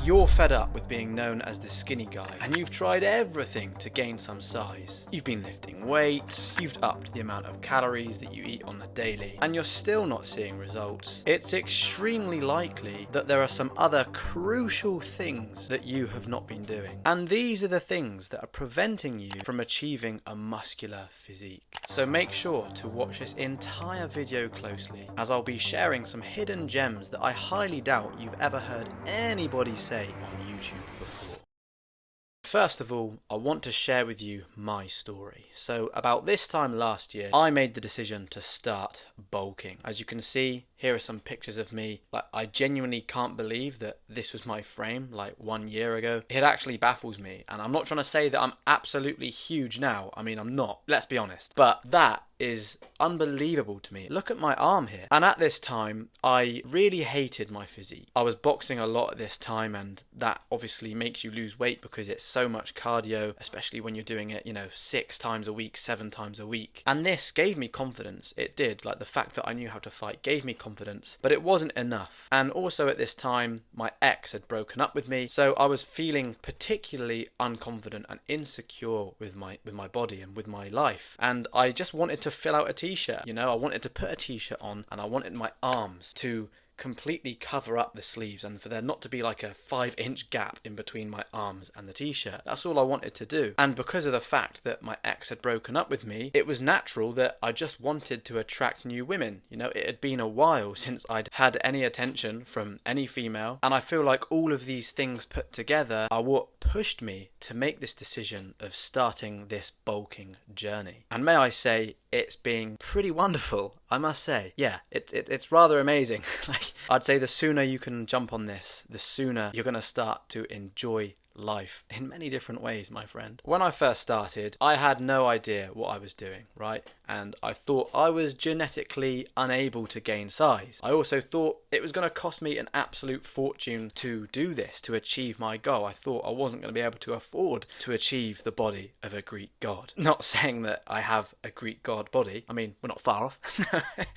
you're fed up with being known as the skinny guy and you've tried everything to gain some size, you've been lifting weights, you've upped the amount of calories that you eat on the daily, and you're still not seeing results, it's extremely likely that there are some other crucial things that you have not been doing. And these are the things that are preventing you from achieving a muscular physique. So make sure to watch this entire video closely, as I'll be sharing some hidden gems that I highly doubt you've ever heard anybody say on YouTube before. First of all, I want to share with you my story. So about this time last year, I made the decision to start bulking. As you can see, here are some pictures of me. Like, I genuinely can't believe that this was my frame like 1 year ago. It actually baffles me, and I'm not trying to say that I'm absolutely huge now. I mean, I'm not, let's be honest. But that is unbelievable to me. Look at my arm here. And at this time, I really hated my physique. I was boxing a lot at this time, and that obviously makes you lose weight because it's so much cardio, especially when you're doing it, 6 times a week, 7 times a week. And this gave me confidence. It did. Like, the fact that I knew how to fight gave me confidence, but it wasn't enough. And also at this time, my ex had broken up with me, so I was feeling particularly unconfident and insecure with my body and with my life. And I just wanted to fill out a t-shirt. I wanted to put a t-shirt on, and I wanted my arms to completely cover up the sleeves and for there not to be like a 5-inch gap in between my arms and the t-shirt. That's all I wanted to do. And because of the fact that my ex had broken up with me, it was natural that I just wanted to attract new women. It had been a while since I'd had any attention from any female, and I feel like all of these things put together are what pushed me to make this decision of starting this bulking journey. And may I say, it's been pretty wonderful, I must say. Yeah, it's rather amazing. I'd say the sooner you can jump on this, the sooner you're going to start to enjoy life in many different ways, my friend. When I first started, I had no idea what I was doing, right? And I thought I was genetically unable to gain size. I also thought it was going to cost me an absolute fortune to do this, to achieve my goal. I thought I wasn't going to be able to afford to achieve the body of a Greek god. Not saying that I have a Greek god body. I mean, we're not far off.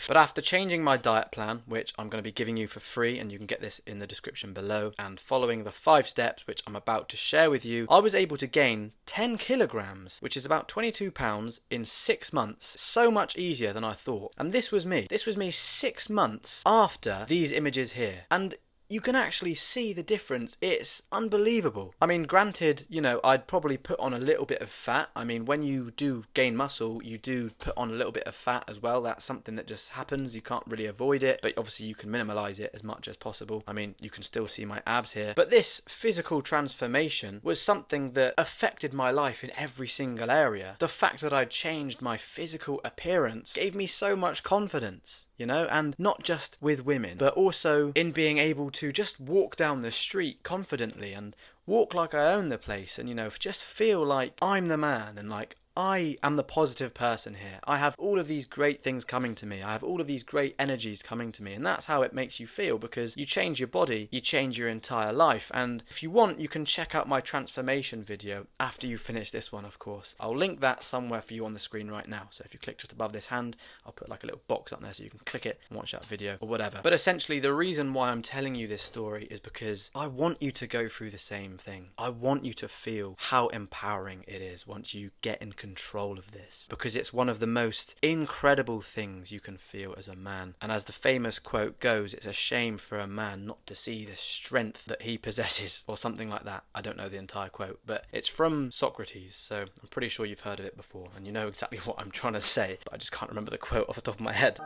But after changing my diet plan, which I'm going to be giving you for free, and you can get this in the description below, and following the 5 steps, which I'm about to share with you, I was able to gain 10 kilograms, which is about 22 pounds in 6 months. So much easier than I thought. And this was me. This was me 6 months after these images here. And you can actually see the difference. It's unbelievable. I mean, granted, I'd probably put on a little bit of fat. I mean, when you do gain muscle, you do put on a little bit of fat as well. That's something that just happens. You can't really avoid it, but obviously you can minimize it as much as possible. I mean, you can still see my abs here. But this physical transformation was something that affected my life in every single area. The fact that I'd changed my physical appearance gave me so much confidence. And not just with women, but also in being able to just walk down the street confidently and walk like I own the place and, just feel like I'm the man and like I am the positive person here. I have all of these great things coming to me. I have all of these great energies coming to me. And that's how it makes you feel, because you change your body, you change your entire life. And if you want, you can check out my transformation video after you finish this one, of course. I'll link that somewhere for you on the screen right now. So if you click just above this hand, I'll put like a little box up there so you can click it and watch that video or whatever. But essentially, the reason why I'm telling you this story is because I want you to go through the same thing. I want you to feel how empowering it is once you get in control of this, because it's one of the most incredible things you can feel as a man. And as the famous quote goes, it's a shame for a man not to see the strength that he possesses, or something like that. I don't know the entire quote, but it's from Socrates, so I'm pretty sure you've heard of it before and you know exactly what I'm trying to say, but I just can't remember the quote off the top of my head.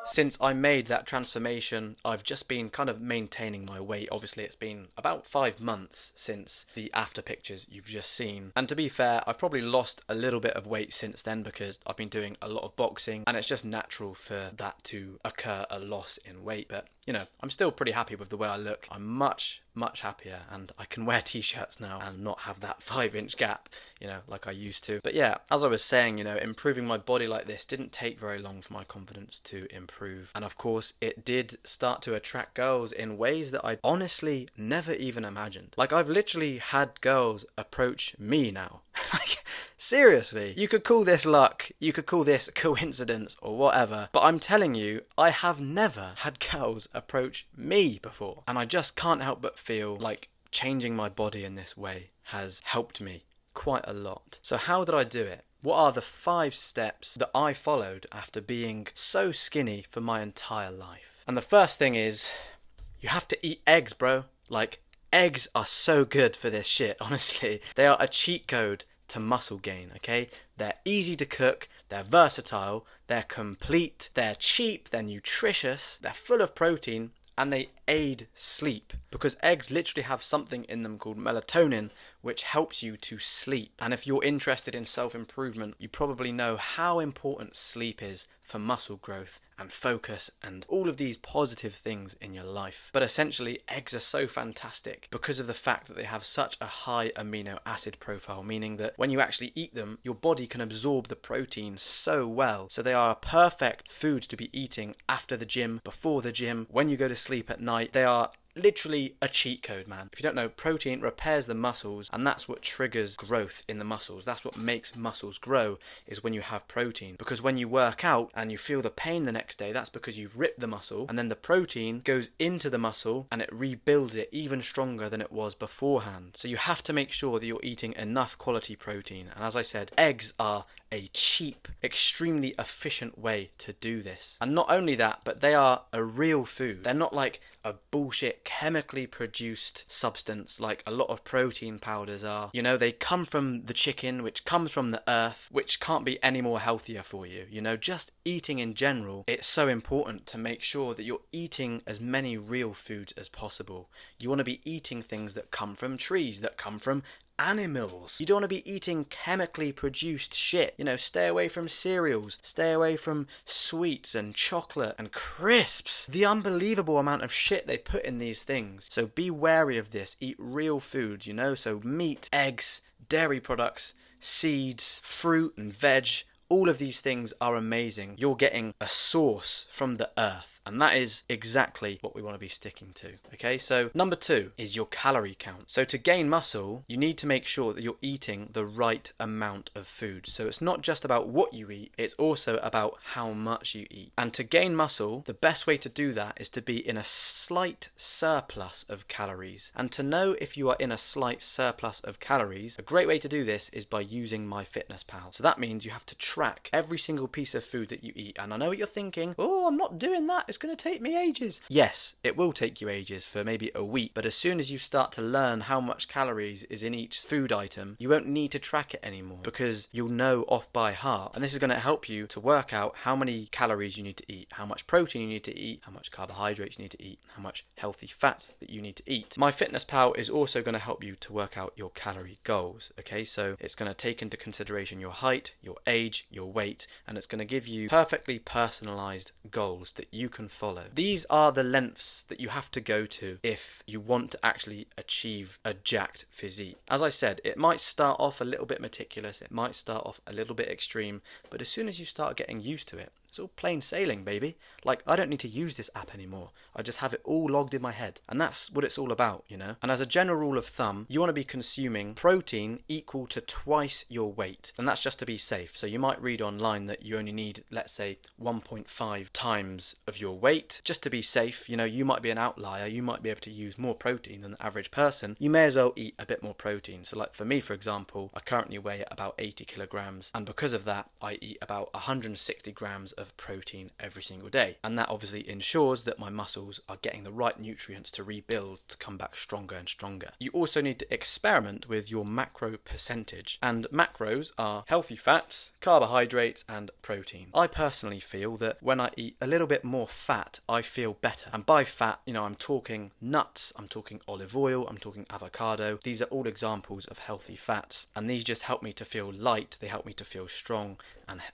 Since I made that transformation, I've just been kind of maintaining my weight. Obviously, it's been about 5 months since the after pictures you've just seen. And to be fair, I've probably lost a little bit of weight since then because I've been doing a lot of boxing, and it's just natural for that to occur, a loss in weight. But, I'm still pretty happy with the way I look. I'm much happier, and I can wear t-shirts now and not have that 5-inch gap, like I used to. But yeah, as I was saying, improving my body like this didn't take very long for my confidence to improve. And of course, it did start to attract girls in ways that I'd honestly never even imagined. Like, I've literally had girls approach me now. Like, Seriously, you could call this luck, you could call this coincidence or whatever, but I'm telling you, I have never had girls approach me before. And I just can't help but feel like changing my body in this way has helped me quite a lot. So how did I do it? What are the 5 steps that I followed after being so skinny for my entire life? And the first thing is, you have to eat eggs, bro. Like, eggs are so good for this shit, honestly. They are a cheat code to muscle gain, okay? They're easy to cook, they're versatile, they're complete, they're cheap, they're nutritious, they're full of protein, and they aid sleep, because eggs literally have something in them called melatonin, which helps you to sleep. And if you're interested in self-improvement, you probably know how important sleep is for muscle growth and focus and all of these positive things in your life. But essentially, eggs are so fantastic because of the fact that they have such a high amino acid profile, meaning that when you actually eat them, your body can absorb the protein so well. So they are a perfect food to be eating after the gym, before the gym, when you go to sleep at night. They are literally a cheat code, man. If you don't know, protein repairs the muscles, and that's what triggers growth in the muscles. That's what makes muscles grow, is when you have protein. Because when you work out and you feel the pain the next day, that's because you've ripped the muscle, and then the protein goes into the muscle and it rebuilds it even stronger than it was beforehand. So you have to make sure that you're eating enough quality protein. And as I said, eggs are a cheap, extremely efficient way to do this. And not only that, but they are a real food. They're not like a bullshit chemically produced substance like a lot of protein powders are. You know, they come from the chicken, which comes from the earth, which can't be any more healthier for you. You know, just eating in general, it's so important to make sure that you're eating as many real foods as possible. You want to be eating things that come from trees, that come from animals. You don't want to be eating chemically produced shit. You know, stay away from cereals, stay away from sweets and chocolate and crisps. The unbelievable amount of shit they put in these things. So be wary of this. Eat real foods, you know, so meat, eggs, dairy products, seeds, fruit and veg. All of these things are amazing. You're getting a source from the earth. And that is exactly what we want to be sticking to. Okay, so number 2 is your calorie count. So to gain muscle, you need to make sure that you're eating the right amount of food. So it's not just about what you eat, it's also about how much you eat. And to gain muscle, the best way to do that is to be in a slight surplus of calories. And to know if you are in a slight surplus of calories, a great way to do this is by using MyFitnessPal. So that means you have to track every single piece of food that you eat. And I know what you're thinking, oh, I'm not doing that. It's going to take me ages. Yes, it will take you ages for maybe a week, but as soon as you start to learn how much calories is in each food item, you won't need to track it anymore because you'll know off by heart. And this is going to help you to work out how many calories you need to eat, how much protein you need to eat, how much carbohydrates you need to eat, how much healthy fats that you need to eat. MyFitnessPal is also going to help you to work out your calorie goals. Okay, so it's going to take into consideration your height, your age, your weight, and it's going to give you perfectly personalized goals that you can follow. These are the lengths that you have to go to if you want to actually achieve a jacked physique. As I said, it might start off a little bit meticulous, it might start off a little bit extreme, but as soon as you start getting used to it, it's all plain sailing, baby. Like, I don't need to use this app anymore. I just have it all logged in my head. And that's what it's all about, you know? And as a general rule of thumb, you want to be consuming protein equal to twice your weight. And that's just to be safe. So you might read online that you only need, let's say, 1.5 times of your weight. Just to be safe, you know, you might be an outlier. You might be able to use more protein than the average person. You may as well eat a bit more protein. So like for me, for example, I currently weigh about 80 kilograms. And because of that, I eat about 160 grams of protein every single day, and that obviously ensures that my muscles are getting the right nutrients to rebuild to come back stronger and stronger. You also need to experiment with your macro percentage, and macros are healthy fats, carbohydrates and protein. I personally feel that when I eat a little bit more fat, I feel better. And by fat, you know, I'm talking nuts, I'm talking olive oil, I'm talking avocado. These are all examples of healthy fats, and these just help me to feel light, they help me to feel strong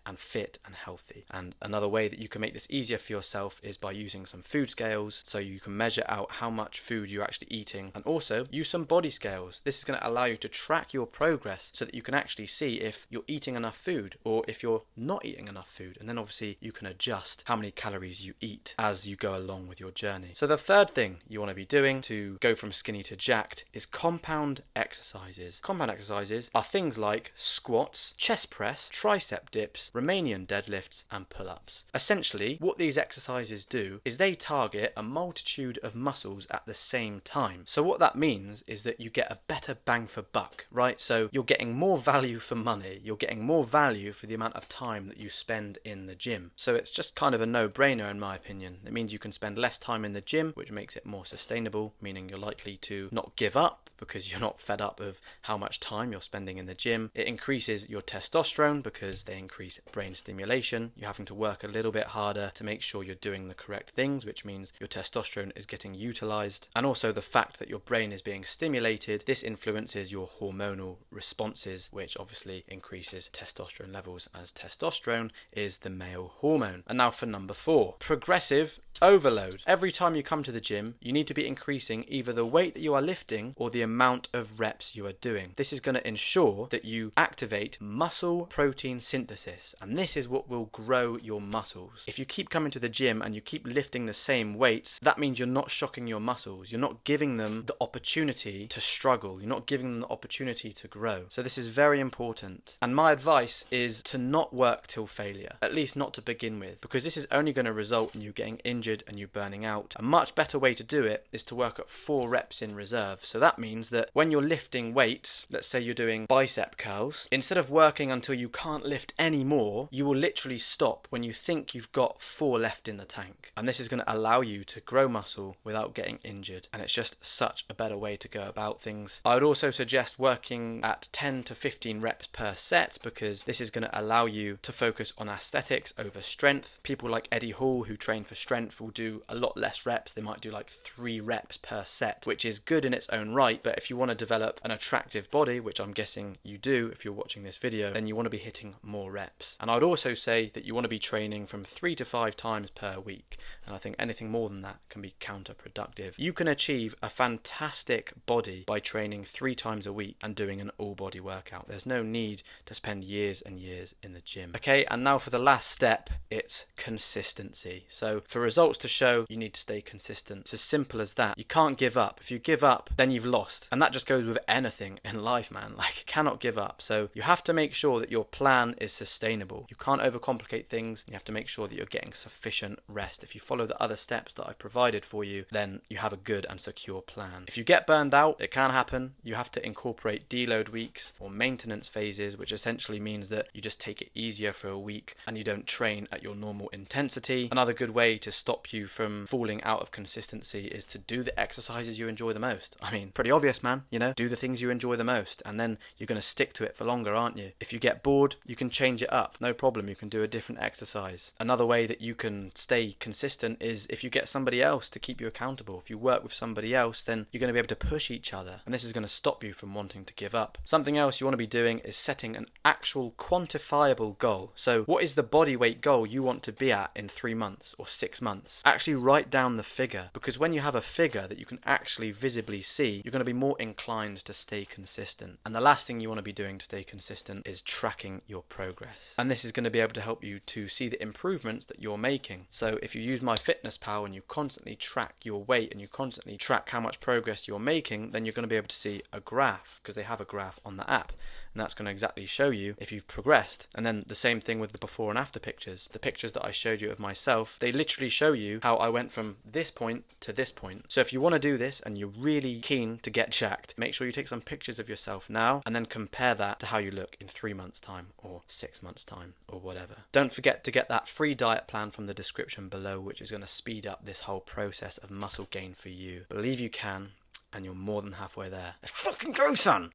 and fit and healthy. And And another way that you can make this easier for yourself is by using some food scales, so you can measure out how much food you're actually eating, and also use some body scales. This is going to allow you to track your progress so that you can actually see if you're eating enough food or if you're not eating enough food, and then obviously you can adjust how many calories you eat as you go along with your journey. So the third thing you want to be doing to go from skinny to jacked is compound exercises. Compound exercises are things like squats, chest press, tricep dips, Romanian deadlifts, and pull-ups. Essentially, what these exercises do is they target a multitude of muscles at the same time. So what that means is that you get a better bang for buck, right? So you're getting more value for money, you're getting more value for the amount of time that you spend in the gym. So it's just kind of a no-brainer in my opinion. It means you can spend less time in the gym, which makes it more sustainable, meaning you're likely to not give up because you're not fed up of how much time you're spending in the gym. It increases your testosterone because they increase brain stimulation. You're having to work a little bit harder to make sure you're doing the correct things, which means your testosterone is getting utilized. And also the fact that your brain is being stimulated, this influences your hormonal responses, which obviously increases testosterone levels, as testosterone is the male hormone. And now for number 4, progressive overload. Every time you come to the gym, you need to be increasing either the weight that you are lifting or the amount of reps you are doing. This is going to ensure that you activate muscle protein synthesis, and this is what will grow your muscles. If you keep coming to the gym and you keep lifting the same weights, that means you're not shocking your muscles. You're not giving them the opportunity to struggle. You're not giving them the opportunity to grow. So this is very important. And my advice is to not work till failure, at least not to begin with, because this is only going to result in you getting injured and you burning out. A much better way to do it is to work at 4 reps in reserve. So that means that when you're lifting weights, let's say you're doing bicep curls, instead of working until you can't lift any more, you will literally stop when you think you've got 4 left in the tank. And this is going to allow you to grow muscle without getting injured. And it's just such a better way to go about things. I would also suggest working at 10 to 15 reps per set, because this is going to allow you to focus on aesthetics over strength. People like Eddie Hall, who train for strength, will do a lot less reps. They might do like 3 reps per set, which is good in its own right. But if you want to develop an attractive body, which I'm guessing you do if you're watching this video, then you want to be hitting more reps. And I'd also say that you want to be training from 3 to 5 times per week. And I think anything more than that can be counterproductive. You can achieve a fantastic body by training 3 times a week and doing an all body workout. There's no need to spend years and years in the gym. Okay, and now for the last step, it's consistency. So for results to show, you need to stay consistent. It's as simple as that. You can't give up. If you give up, then you've lost. And that just goes with anything in life, man. Like, you cannot give up. So you have to make sure that your plan is sustainable. You can't overcomplicate things. You have to make sure that you're getting sufficient rest. If you follow the other steps that I've provided for you, then you have a good and secure plan. If you get burned out, it can happen. You have to incorporate deload weeks or maintenance phases, which essentially means that you just take it easier for a week and you don't train at your normal intensity. Another good way to stop you from falling out of consistency is to do the exercises you enjoy the most. I mean, pretty obvious, man, you know, do the things you enjoy the most, and then you're going to stick to it for longer, aren't you? If you get bored, you can change it up, no problem. You can do a different exercise. Another way that you can stay consistent is if you get somebody else to keep you accountable. If you work with somebody else, then you're going to be able to push each other, and this is going to stop you from wanting to give up. Something else you want to be doing is setting an actual quantifiable goal. So what is the body weight goal you want to be at in 3 months or 6 months? Actually write down the figure, because when you have a figure that you can actually visibly see, you're going to be more inclined to stay consistent. And the last thing you want to be doing to stay consistent is tracking your progress. And this is going to be able to help you to see the improvements that you're making. So if you use MyFitnessPal and you constantly track your weight and you constantly track how much progress you're making, then you're going to be able to see a graph, because they have a graph on the app. And that's going to exactly show you if you've progressed. And then the same thing with the before and after pictures. The pictures that I showed you of myself, they literally show you how I went from this point to this point. So if you want to do this and you're really keen to get jacked, make sure you take some pictures of yourself now and then compare that to how you look in 3 months time or 6 months time or whatever. Don't forget to get that free diet plan from the description below, which is going to speed up this whole process of muscle gain for you. Believe you can, and you're more than halfway there. Let's fucking go, son!